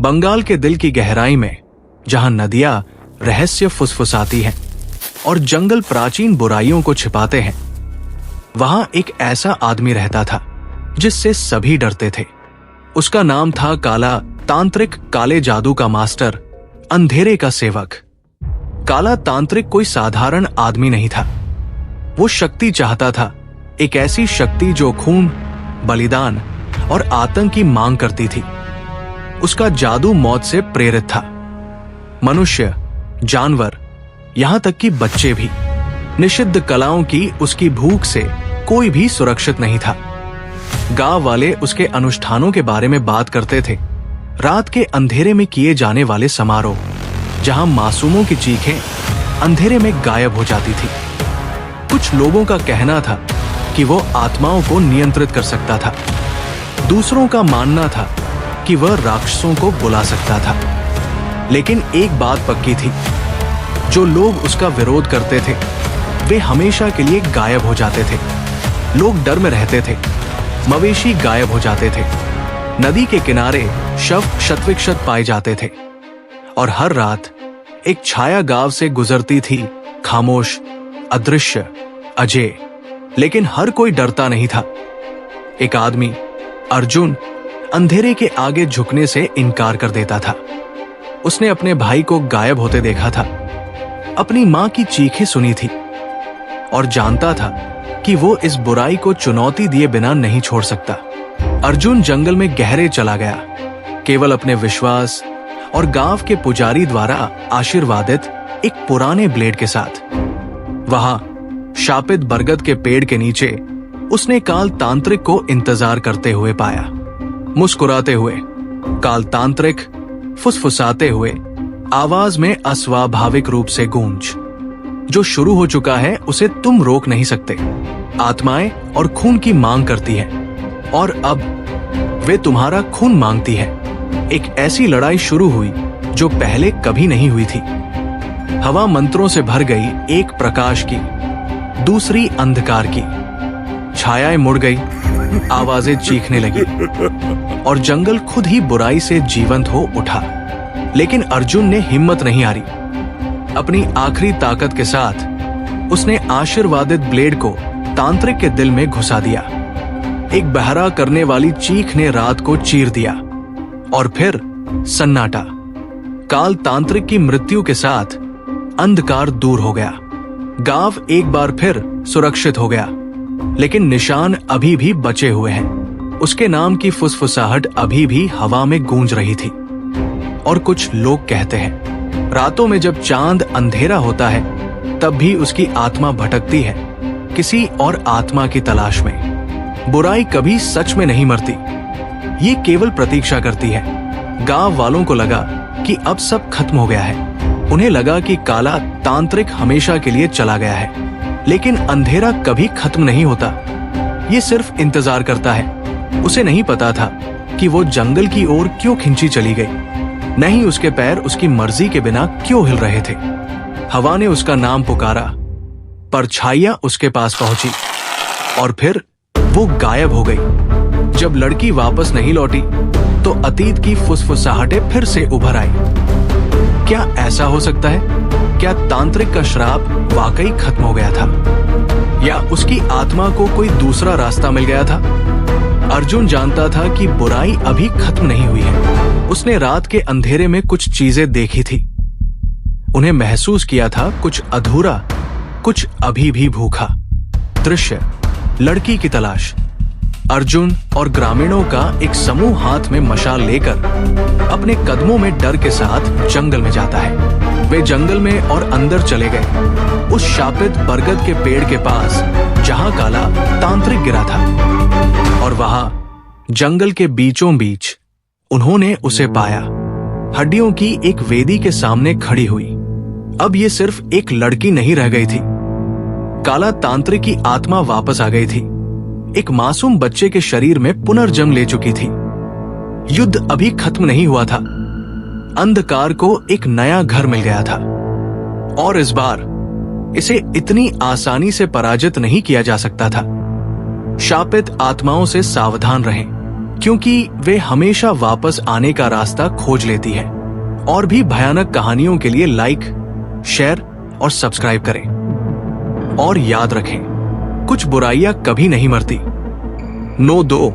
बंगाल के दिल की गहराई में, जहां नदियां रहस्य फुसफुसाती हैं और जंगल प्राचीन बुराइयों को छिपाते हैं, वहां एक ऐसा आदमी रहता था जिससे सभी डरते थे। उसका नाम था काला तांत्रिक, काले जादू का मास्टर, अंधेरे का सेवक। काला तांत्रिक कोई साधारण आदमी नहीं था। वो शक्ति चाहता था, एक ऐसी शक्ति जो खून, बलिदान और आतंक की मांग करती थी। उसका जादू मौत से प्रेरित था। मनुष्य, जानवर, यहां तक कि बच्चे भी निषिद्ध कलाओं की उसकी भूख से कोई भी सुरक्षित नहीं था। गांव वाले उसके अनुष्ठानों के बारे में बात करते थे। रात के अंधेरे में किए जाने वाले समारोह, जहां मासूमों की चीखें अंधेरे में गायब हो जाती थी। कुछ लोगों का कहना था कि वो आत्माओं को नियंत्रित कर सकता था। दूसरों का मानना था कि वह राक्षसों को बुला सकता था। लेकिन एक बात पक्की थी, जो लोग उसका विरोध करते थे वे हमेशा के लिए गायब हो जाते थे। लोग डर में रहते थे। मवेशी गायब हो जाते थे। नदी के किनारे शव शत-विक्षत पाए जाते थे। और हर रात एक छाया गांव से गुजरती थी, खामोश, अदृश्य, अजय। लेकिन हर कोई डरता नहीं था। एक आदमी, अर्जुन, अंधेरे के आगे झुकने से इनकार कर देता था। उसने अपने भाई को गायब होते देखा था, अपनी मां की चीखें सुनी थी और जानता था कि वो इस बुराई को चुनौती दिए बिना नहीं छोड़ सकता। अर्जुन जंगल में गहरे चला गया, केवल अपने विश्वास और गांव के पुजारी द्वारा आशीर्वादित एक पुराने ब्लेड के साथ। वहां शापित बरगद के पेड़ के नीचे उसने काल तांत्रिक को इंतजार करते हुए पाया। मुस्कुराते हुए काल तांत्रिक फुसफुसाते हुए आवाज में अस्वाभाविक रूप से गूंज, जो शुरू हो चुका है उसे तुम रोक नहीं सकते। आत्माएं और खून की मांग करती हैं और अब वे तुम्हारा खून मांगती है। एक ऐसी लड़ाई शुरू हुई जो पहले कभी नहीं हुई थी। हवा मंत्रों से भर गई, एक प्रकाश की, दूसरी अंधकार की। छायाएं मुड़ गई, आवाजें चीखने लगी और जंगल खुद ही बुराई से जीवंत हो उठा। लेकिन अर्जुन ने हिम्मत नहीं हारी। अपनी आखिरी ताकत के साथ उसने आशीर्वादित ब्लेड को तांत्रिक के दिल में घुसा दिया। एक बहरा करने वाली चीख ने रात को चीर दिया और फिर सन्नाटा। काल तांत्रिक की मृत्यु के साथ अंधकार दूर हो गया। गांव एक बार फिर सुरक्षित हो गया, लेकिन निशान अभी भी बचे हुए हैं। उसके नाम की फुसफुसाहट अभी भी हवा में गूंज रही थी। और कुछ लोग कहते हैं, रातों में जब चांद अंधेरा होता है तब भी उसकी आत्मा भटकती है, किसी और आत्मा की तलाश में। बुराई कभी सच में नहीं मरती, ये केवल प्रतीक्षा करती है। गांव वालों को लगा कि अब सब खत्म हो गया है। उन्हें लगा कि काला तांत्रिक हमेशा के लिए चला गया है, लेकिन अंधेरा कभी खत्म नहीं होता। ये सिर्फ इंतजार करता है। उसे नहीं पता था कि वो जंगल की ओर क्यों खिंची चली गई, नहीं उसके पैर उसकी मर्जी के बिना क्यों हिल रहे थे। हवा ने उसका नाम पुकारा, परछाइयां उसके पास पहुंची और फिर वो गायब हो गई। जब लड़की वापस नहीं लौटी तो अतीत की फुसफुसाहटें फिर से उभर आई। क्या ऐसा हो सकता है? क्या तांत्रिक का श्राप वाकई खत्म हो गया था, या उसकी आत्मा को कोई दूसरा रास्ता मिल गया था? अर्जुन जानता था कि बुराई अभी खत्म नहीं हुई है। उसने रात के अंधेरे में कुछ चीजें देखी थी। उन्हें महसूस किया था कुछ अधूरा, कुछ अभी भी भूखा। दृश्य, लड़की की तलाश। अर्जुन और ग्रामीणों का एक समूह हाथ में मशाल लेकर अपने कदमों में डर के साथ जंगल में जाता है। वे जंगल में और अंदर चले गए, उस शापित बरगद के पेड़ के पास जहां काला तांत्रिक गिरा था। और वहां जंगल के बीचों बीच उन्होंने उसे पाया, हड्डियों की एक वेदी के सामने खड़ी हुई। अब ये सिर्फ एक लड़की नहीं रह गई थी, काला तांत्रिक की आत्मा वापस आ गई थी। एक मासूम बच्चे के शरीर में पुनर्जन्म ले चुकी थी। युद्ध अभी खत्म नहीं हुआ था। अंधकार को एक नया घर मिल गया था और इस बार इसे इतनी आसानी से पराजित नहीं किया जा सकता था। शापित आत्माओं से सावधान रहें, क्योंकि वे हमेशा वापस आने का रास्ता खोज लेती है। और भी भयानक कहानियों के लिए लाइक, शेयर और सब्सक्राइब करें। और याद रखें, कुछ बुराइयां कभी नहीं मरती। नो 2